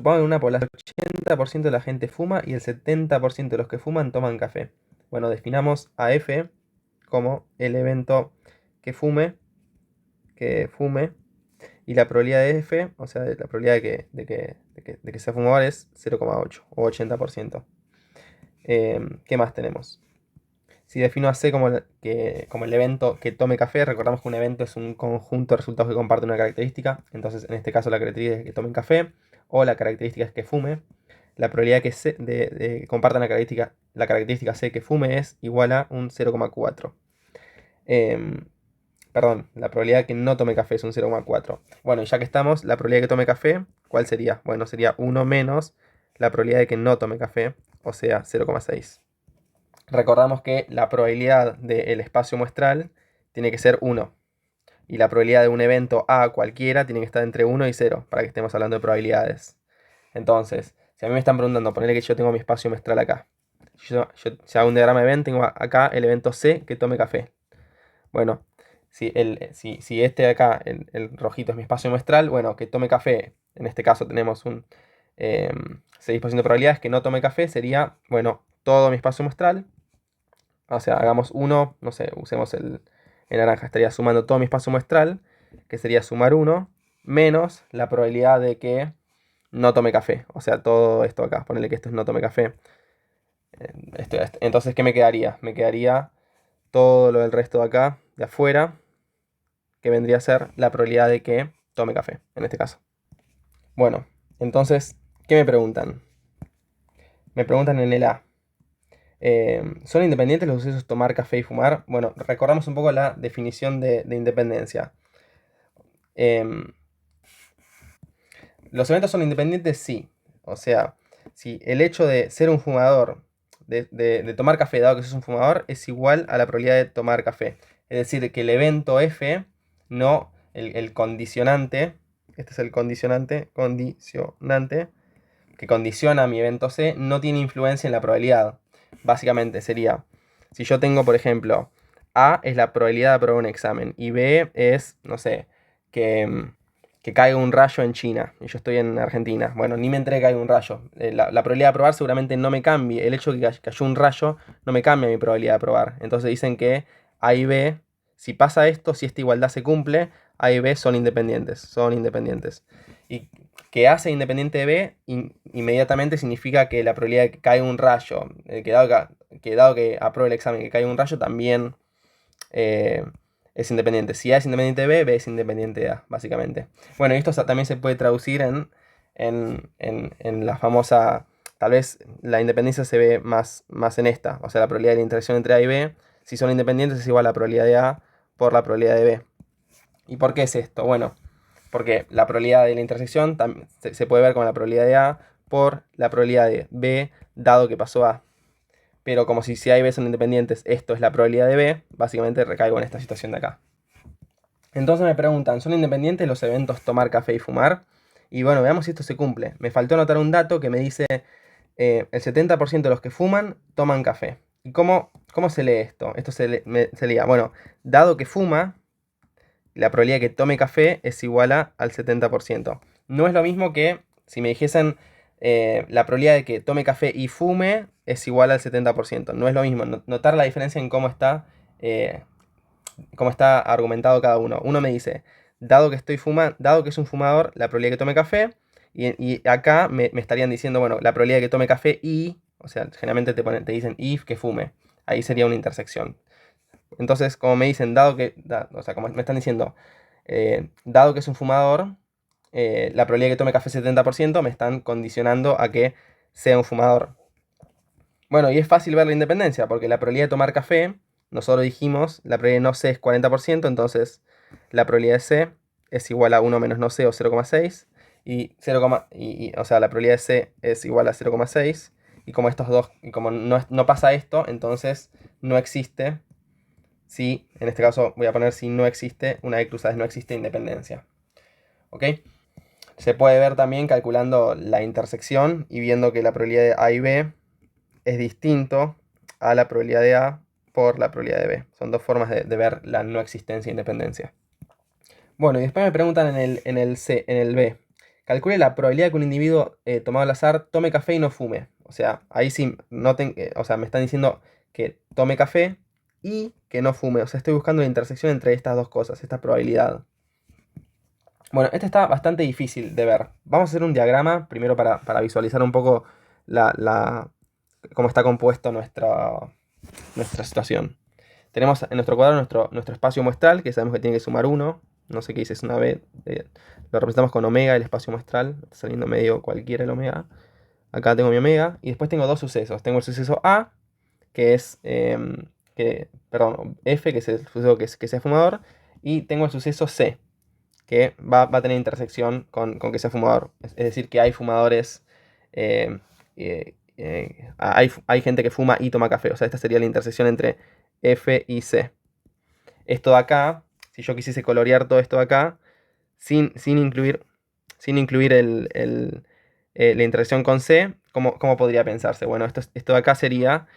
Supongo que en una población el 80% de la gente fuma y el 70% de los que fuman toman café. Bueno, definamos a F como el evento que fume, y la probabilidad de F, o sea, la probabilidad de que sea fumador es 0,8 o 80%. ¿Qué más tenemos? Si defino a C como el evento que tome café, recordamos que un evento es un conjunto de resultados que comparten una característica. Entonces, en este caso, la característica es que tomen café o la característica es que fume. La probabilidad de que compartan la característica C que fume es igual a un 0,4. Perdón, la probabilidad de que no tome café es un 0,4. Bueno, y ya que estamos, la probabilidad de que tome café, ¿cuál sería? Bueno, sería 1 menos la probabilidad de que no tome café, o sea, 0,6. Recordamos que la probabilidad del espacio muestral tiene que ser 1. Y la probabilidad de un evento A cualquiera tiene que estar entre 1 y 0, para que estemos hablando de probabilidades. Entonces, si a mí me están preguntando, ponerle que yo tengo mi espacio muestral acá. Si hago un diagrama de evento, tengo acá el evento C que tome café. Bueno, si este de acá, el rojito, es mi espacio muestral, bueno, que tome café. En este caso tenemos un 6% de probabilidades que no tome café. Sería, bueno, todo mi espacio muestral. O sea, hagamos uno, no sé, usemos el naranja. Estaría sumando todo mi espacio muestral, que sería sumar 1, menos la probabilidad de que no tome café. O sea, todo esto acá. Ponerle que esto es no tome café. Entonces, ¿qué me quedaría? Me quedaría todo lo del resto de acá, de afuera, que vendría a ser la probabilidad de que tome café, en este caso. Bueno, entonces, ¿qué me preguntan? Me preguntan en el A. ¿Son independientes los sucesos tomar café y fumar? Bueno, recordamos un poco la definición de independencia. Em, los eventos son independientes, sí. O sea, si el hecho de ser un fumador, de tomar café, dado que sos un fumador, es igual a la probabilidad de tomar café. Es decir, que el evento F, no el condicionante, este es el condicionante, que condiciona mi evento C, no tiene influencia en la probabilidad. Básicamente sería, si yo tengo, por ejemplo, A es la probabilidad de aprobar un examen y B es, no sé, que caiga un rayo en China y yo estoy en Argentina. Bueno, ni me enteré que caiga un rayo. La probabilidad de aprobar seguramente no me cambie. El hecho de que cayó un rayo no me cambia mi probabilidad de aprobar. Entonces dicen que A y B, si pasa esto, si esta igualdad se cumple, A y B son independientes. Son independientes. Y que A sea independiente de B, inmediatamente significa que la probabilidad de que caiga un rayo, que dado que apruebe el examen que caiga un rayo, también es independiente. Si A es independiente de B, B es independiente de A, básicamente. Bueno, y esto también se puede traducir en la famosa. Tal vez la independencia se ve más en esta. O sea, la probabilidad de la interacción entre A y B, si son independientes, es igual a la probabilidad de A por la probabilidad de B. ¿Y por qué es esto? Bueno, porque la probabilidad de la intersección se puede ver como la probabilidad de A por la probabilidad de B, dado que pasó A. Pero como si A y B son independientes, esto es la probabilidad de B, básicamente recaigo en esta situación de acá. Entonces me preguntan, ¿son independientes los eventos tomar café y fumar? Y bueno, veamos si esto se cumple. Me faltó anotar un dato que me dice el 70% de los que fuman toman café. ¿Y cómo se lee esto? Esto se leía, bueno, dado que fuma, la probabilidad de que tome café es igual al 70%. No es lo mismo que si me dijesen la probabilidad de que tome café y fume es igual al 70%. No es lo mismo. Notar la diferencia en cómo está argumentado cada uno. Uno me dice, dado que es un fumador, la probabilidad de que tome café. Y acá me estarían diciendo, bueno, la probabilidad de que tome café y, o sea, generalmente te dicen if que fume. Ahí sería una intersección. Entonces, como me dicen, o sea, como me están diciendo, dado que es un fumador, la probabilidad de que tome café es 70%, me están condicionando a que sea un fumador. Bueno, y es fácil ver la independencia, porque la probabilidad de tomar café, nosotros dijimos, la probabilidad de no C es 40%, entonces la probabilidad de C es igual a 1 menos no C o 0,6, o sea, la probabilidad de C es igual a 0,6, y como estos dos, y como no pasa esto, entonces no existe. Si, en este caso voy a poner si no existe, una E cruzada es no existe independencia. ¿Ok? Se puede ver también calculando la intersección y viendo que la probabilidad de A y B es distinto a la probabilidad de A por la probabilidad de B. Son dos formas de ver la no existencia e independencia. Bueno, y después me preguntan en el B, calcule la probabilidad de que un individuo tomado al azar tome café y no fume. O sea, ahí sí, o sea, me están diciendo que tome café y que no fume. O sea, estoy buscando la intersección entre estas dos cosas, esta probabilidad. Bueno, este está bastante difícil de ver. Vamos a hacer un diagrama primero para visualizar un poco cómo está compuesto nuestra situación. Tenemos en nuestro cuadro nuestro espacio muestral, que sabemos que tiene que sumar 1. No sé qué dice, es una B. Lo representamos con omega, el espacio muestral. Está saliendo medio cualquiera el omega. Acá tengo mi omega. Y después tengo dos sucesos. Tengo el suceso A, que es, perdón, F, que es el suceso que sea fumador. Y tengo el suceso C, que va a tener intersección con que sea fumador. Es decir, que hay fumadores, eh, hay gente que fuma y toma café. O sea, esta sería la intersección entre F y C. Esto de acá, si yo quisiese colorear todo esto de acá, sin incluir la intersección con C, ¿cómo podría pensarse? Bueno, esto de acá sería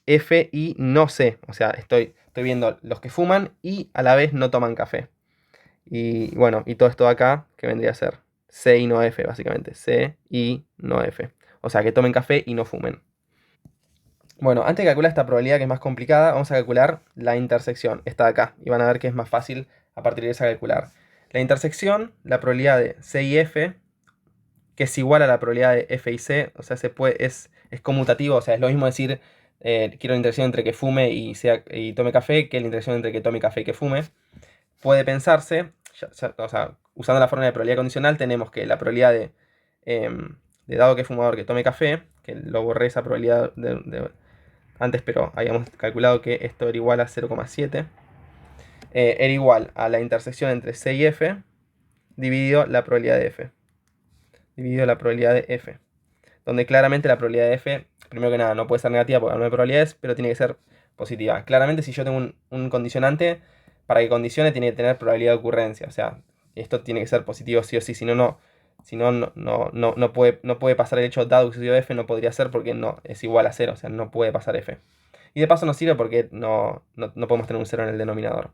F y no C. O sea, estoy viendo los que fuman y a la vez no toman café. Y bueno, y todo esto de acá, que vendría a ser C y no F, básicamente. C y no F. O sea, que tomen café y no fumen. Bueno, antes de calcular esta probabilidad que es más complicada, vamos a calcular la intersección, esta de acá. Y van a ver que es más fácil a partir de esa calcular. La intersección, la probabilidad de C y F, que es igual a la probabilidad de F y C, o sea, es conmutativo, o sea, es lo mismo decir, quiero la intersección entre que fume y tome café, que la intersección entre que tome café y que fume. Puede pensarse, o sea, usando la fórmula de probabilidad condicional, tenemos que la probabilidad de dado que fumador que tome café, que lo borré esa probabilidad antes, pero habíamos calculado que esto era igual a 0,7, era igual a la intersección entre C y F dividido la probabilidad de F. Dividido la probabilidad de F. Donde claramente la probabilidad de F, primero que nada, no puede ser negativa porque no hay probabilidades, pero tiene que ser positiva. Claramente, si yo tengo un condicionante, para que condicione tiene que tener probabilidad de ocurrencia. O sea, esto tiene que ser positivo sí o sí, si no, no puede pasar el hecho dado que sucedió F, no podría ser porque no es igual a 0, o sea, no puede pasar F. Y de paso nos sirve porque no podemos tener un 0 en el denominador.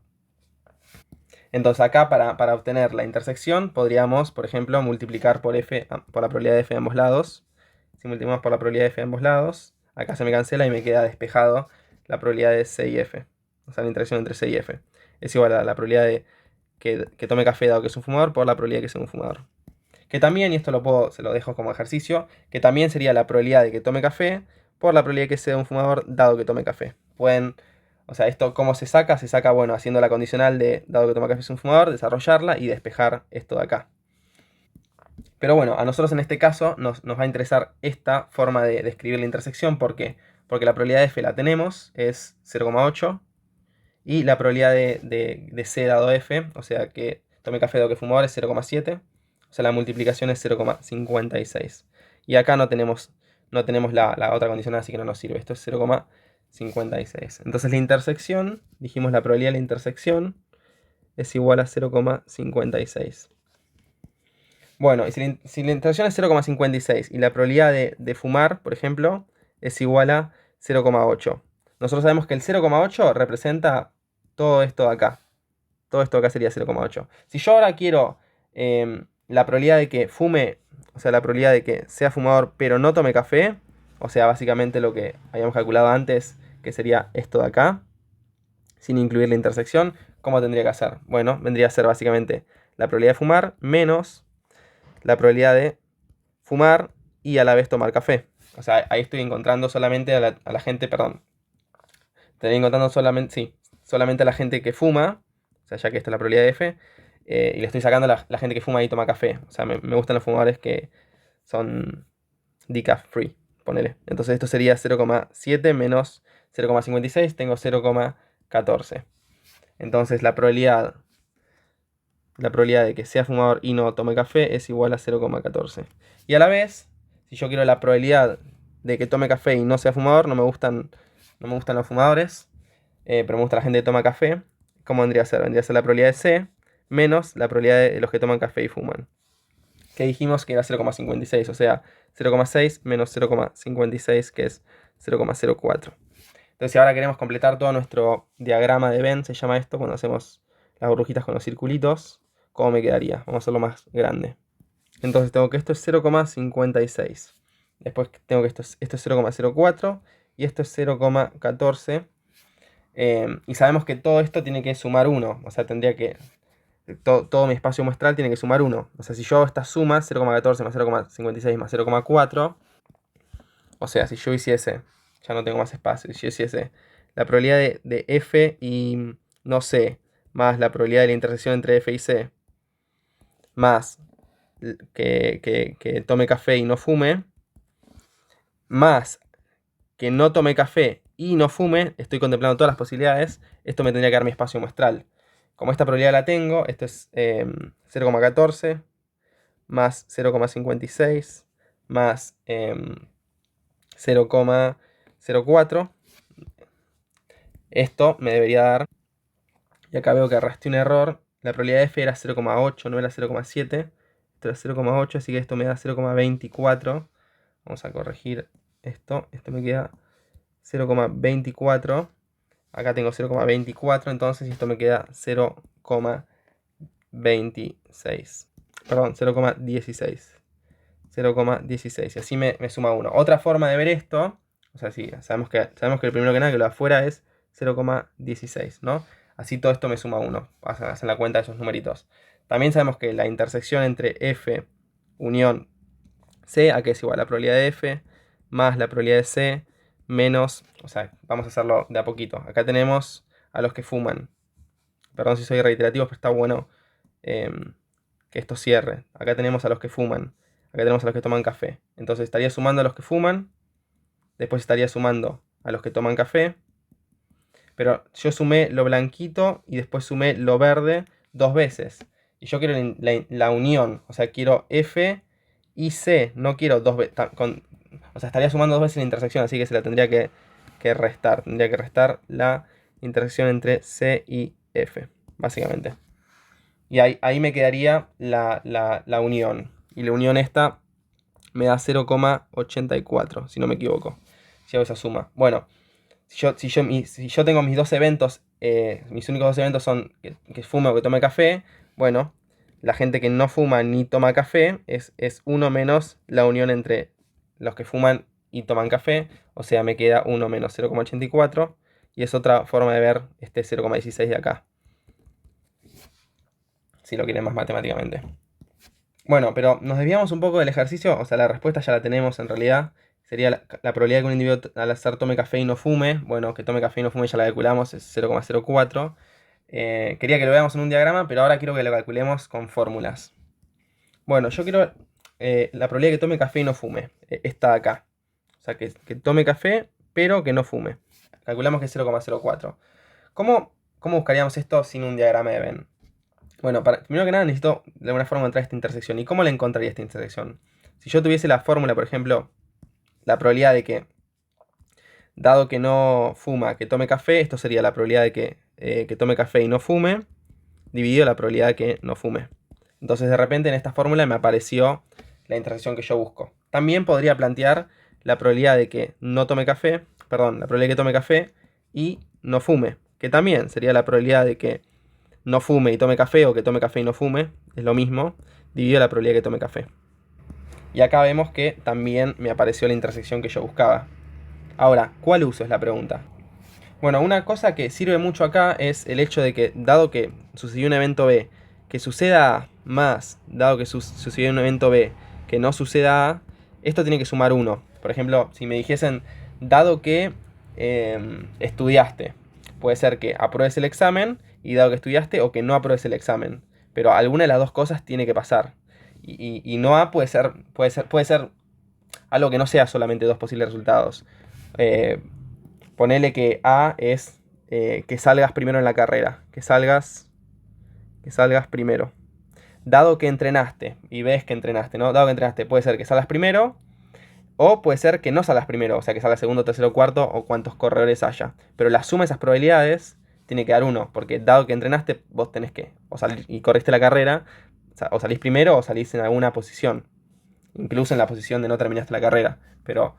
Entonces acá para obtener la intersección podríamos, por ejemplo, multiplicar por la probabilidad de F de ambos lados. Si multiplicamos por la probabilidad de F de ambos lados, acá se me cancela y me queda despejado la probabilidad de C y F. O sea, la interacción entre C y F. Es igual a la probabilidad de que tome café dado que es un fumador por la probabilidad de que sea un fumador. Que también, y esto se lo dejo como ejercicio, que también sería la probabilidad de que tome café por la probabilidad de que sea un fumador dado que tome café. O sea, esto cómo se saca, bueno, haciendo la condicional de dado que toma café es un fumador, desarrollarla y despejar esto de acá. Pero bueno, a nosotros en este caso nos va a interesar esta forma de escribir la intersección. ¿Por qué? Porque la probabilidad de F la tenemos, es 0,8. Y la probabilidad de C dado F, o sea que tome café dado que fumador, es 0,7. O sea, la multiplicación es 0,56. Y acá no tenemos la otra condicional, así que no nos sirve. Esto es 0,56. Entonces la intersección, dijimos la probabilidad de la intersección, es igual a 0,56. Bueno, y si la intersección es 0,56 y la probabilidad de fumar, por ejemplo, es igual a 0,8. Nosotros sabemos que el 0,8 representa todo esto de acá. Todo esto de acá sería 0,8. Si yo ahora quiero la probabilidad de que fume, o sea, la probabilidad de que sea fumador pero no tome café, o sea, básicamente lo que habíamos calculado antes, que sería esto de acá, sin incluir la intersección, ¿cómo tendría que hacer? Bueno, vendría a ser básicamente la probabilidad de fumar menos la probabilidad de fumar y a la vez tomar café. O sea, ahí estoy encontrando solamente a la gente, perdón. Estoy encontrando solamente, sí, solamente a la gente que fuma, o sea, ya que esta es la probabilidad de F, y le estoy sacando a la gente que fuma y toma café. O sea, me gustan los fumadores que son decaf free, ponele. Entonces esto sería 0,7 menos 0,56, tengo 0,14. Entonces la probabilidad de que sea fumador y no tome café es igual a 0,14. Y a la vez, si yo quiero la probabilidad de que tome café y no sea fumador, no me gustan los fumadores, pero me gusta la gente que toma café, ¿cómo vendría a ser? Vendría a ser la probabilidad de C menos la probabilidad de los que toman café y fuman. Que dijimos que era 0,56, o sea, 0,6 menos 0,56, que es 0,04. Entonces, si ahora queremos completar todo nuestro diagrama de Venn, se llama esto, cuando hacemos las burbujitas con los circulitos, ¿cómo me quedaría? Vamos a hacerlo más grande. Entonces tengo que esto es 0,56. Después tengo que esto es 0,04 y esto es 0,14. Y sabemos que todo esto tiene que sumar 1. O sea, tendría que... Todo mi espacio muestral tiene que sumar 1. O sea, si yo hago esta suma, 0,14 más 0,56 más 0,4. O sea, si yo hiciese... Ya no tengo más espacio. Si yo hiciese la probabilidad de F y no C, más la probabilidad de la intersección entre F y C, más que tome café y no fume, más que no tome café y no fume, estoy contemplando todas las posibilidades, esto me tendría que dar mi espacio muestral. Como esta probabilidad la tengo, esto es 0,14 más 0,56 más 0,04. Esto me debería dar, y acá veo que arrastré un error, la probabilidad de F era 0,8, no era 0,7. Esto era 0,8, así que esto me da 0,24. Vamos a corregir esto. Esto me queda 0,24. Acá tengo 0,24, entonces esto me queda 0,26. Perdón, 0,16. 0,16. Y así me suma 1. Otra forma de ver esto, o sea, sí, sabemos que el primero que nada que lo de afuera es 0,16, ¿no? Así todo esto me suma 1. Hacen la cuenta de esos numeritos. También sabemos que la intersección entre F unión C, a que es igual a la probabilidad de F, más la probabilidad de C, menos, o sea, vamos a hacerlo de a poquito. Acá tenemos a los que fuman. Perdón si soy reiterativo, pero está bueno que esto cierre. Acá tenemos a los que fuman. Acá tenemos a los que toman café. Entonces estaría sumando a los que fuman. Después estaría sumando a los que toman café. Pero yo sumé lo blanquito y después sumé lo verde 2 veces. Y yo quiero la unión. O sea, quiero F y C. No quiero 2 veces. O sea, estaría sumando 2 veces la intersección. Así que se la tendría que restar. Tendría que restar la intersección entre C y F. Básicamente. Y ahí me quedaría la unión. Y la unión esta me da 0,84, si no me equivoco. Si hago esa suma. Bueno, si yo tengo mis dos eventos, mis únicos dos eventos son que fume o que tome café, bueno, la gente que no fuma ni toma café es 1 menos la unión entre los que fuman y toman café. O sea, me queda 1 menos 0,84. Y es otra forma de ver este 0,16 de acá. Si lo quieren más matemáticamente. Bueno, pero nos desviamos un poco del ejercicio, o sea, la respuesta ya la tenemos en realidad. Sería la probabilidad de que un individuo al azar tome café y no fume. Bueno, que tome café y no fume ya la calculamos, es 0,04. Quería que lo veamos en un diagrama, pero ahora quiero que lo calculemos con fórmulas. Bueno, yo quiero la probabilidad de que tome café y no fume, esta de acá. O sea, que tome café, pero que no fume. Calculamos que es 0,04. ¿Cómo buscaríamos esto sin un diagrama de Venn? Bueno, primero que nada necesito de alguna forma encontrar esta intersección. ¿Y cómo la encontraría esta intersección? Si yo tuviese la fórmula, por ejemplo, la probabilidad de que, dado que no fuma, que tome café, esto sería la probabilidad de que tome café y no fume, dividido la probabilidad de que no fume. Entonces de repente en esta fórmula me apareció la intersección que yo busco. También podría plantear la probabilidad de que no tome café, perdón, la probabilidad de que tome café y no fume, que también sería la probabilidad de que no fume y tome café o que tome café y no fume, es lo mismo, dividido la probabilidad de que tome café. Y acá vemos que también me apareció la intersección que yo buscaba. Ahora, ¿cuál uso es la pregunta? Bueno, una cosa que sirve mucho acá es el hecho de que, dado que sucedió un evento B, que suceda A más, dado que sucedió un evento B, que no suceda A, esto tiene que sumar 1. Por ejemplo, si me dijesen, dado que estudiaste, puede ser que apruebes el examen, y dado que estudiaste, o que no apruebes el examen. Pero alguna de las dos cosas tiene que pasar. Y no A puede ser algo que no sea solamente dos posibles resultados. Ponele que A es que salgas primero en la carrera. Que salgas primero. Dado que entrenaste, y ves que entrenaste, ¿no? Dado que entrenaste, puede ser que salgas primero, o puede ser que no salgas primero, o sea, que salgas segundo, tercero, cuarto, o cuantos corredores haya. Pero la suma de esas probabilidades tiene que dar 1, porque dado que entrenaste, vos tenés que o salir y corriste la carrera, o salís primero o salís en alguna posición. Incluso en la posición de no terminaste la carrera. Pero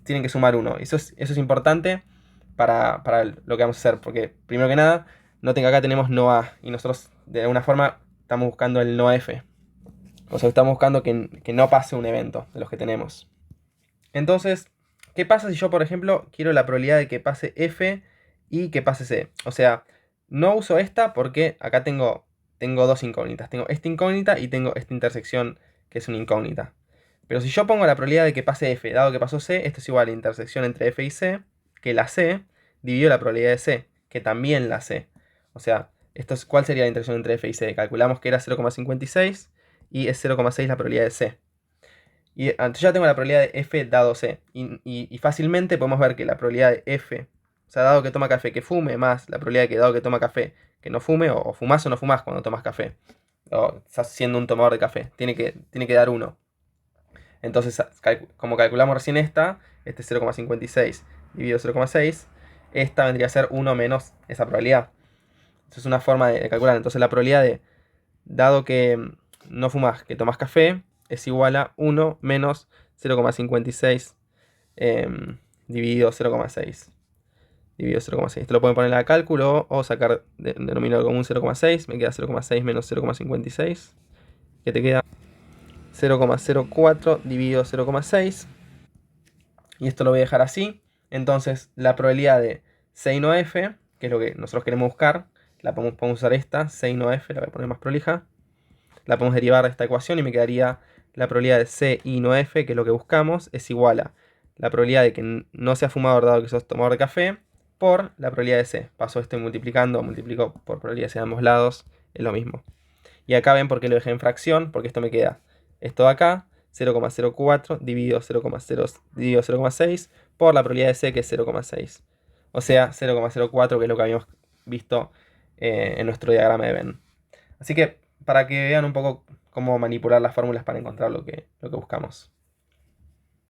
tienen que sumar 1. Eso es importante para lo que vamos a hacer. Porque, primero que nada, noten que acá tenemos no A. Y nosotros, de alguna forma, estamos buscando el no F. O sea, estamos buscando que no pase un evento de los que tenemos. Entonces, ¿qué pasa si yo, por ejemplo, quiero la probabilidad de que pase F y que pase C? O sea, no uso esta porque acá tengo dos incógnitas. Tengo esta incógnita y tengo esta intersección que es una incógnita. Pero si yo pongo la probabilidad de que pase F, dado que pasó C, esto es igual a la intersección entre F y C, que la C dividido la probabilidad de C, que también la C. O sea, ¿cuál sería la intersección entre F y C? Calculamos que era 0,56 y es 0,6 la probabilidad de C. Y entonces ya tengo la probabilidad de F dado C. Y fácilmente podemos ver que la probabilidad de F, o sea, dado que toma café que fume, más la probabilidad de que dado que toma café que no fume, o fumás o no fumás cuando tomas café, o estás siendo un tomador de café, tiene que dar 1. Entonces, como calculamos recién este 0,56 dividido 0,6, esta vendría a ser 1 menos esa probabilidad. Esa es una forma de calcular. Entonces la probabilidad de, dado que no fumas, que tomas café, es igual a 1 menos 0,56 dividido 0,6. Dividido 0,6. Esto lo pueden poner en la cálculo o sacar denominador común 0,6. Me queda 0,6 menos 0,56. Que te queda 0,04 dividido 0,6. Y esto lo voy a dejar así. Entonces la probabilidad de C no F, que es lo que nosotros queremos buscar, la podemos usar esta, C no F, la voy a poner más prolija. La podemos derivar de esta ecuación y me quedaría la probabilidad de C y no F, que es lo que buscamos, es igual a la probabilidad de que no sea fumador dado que sos tomador de café, por la probabilidad de C. Paso esto multiplicando, multiplico por probabilidad de C de ambos lados, es lo mismo. Y acá ven por qué lo dejé en fracción, porque esto me queda esto de acá, 0,04 dividido 0,6 por la probabilidad de C, que es 0,6. O sea, 0,04, que es lo que habíamos visto en nuestro diagrama de Venn. Así que para que vean un poco cómo manipular las fórmulas para encontrar lo que buscamos.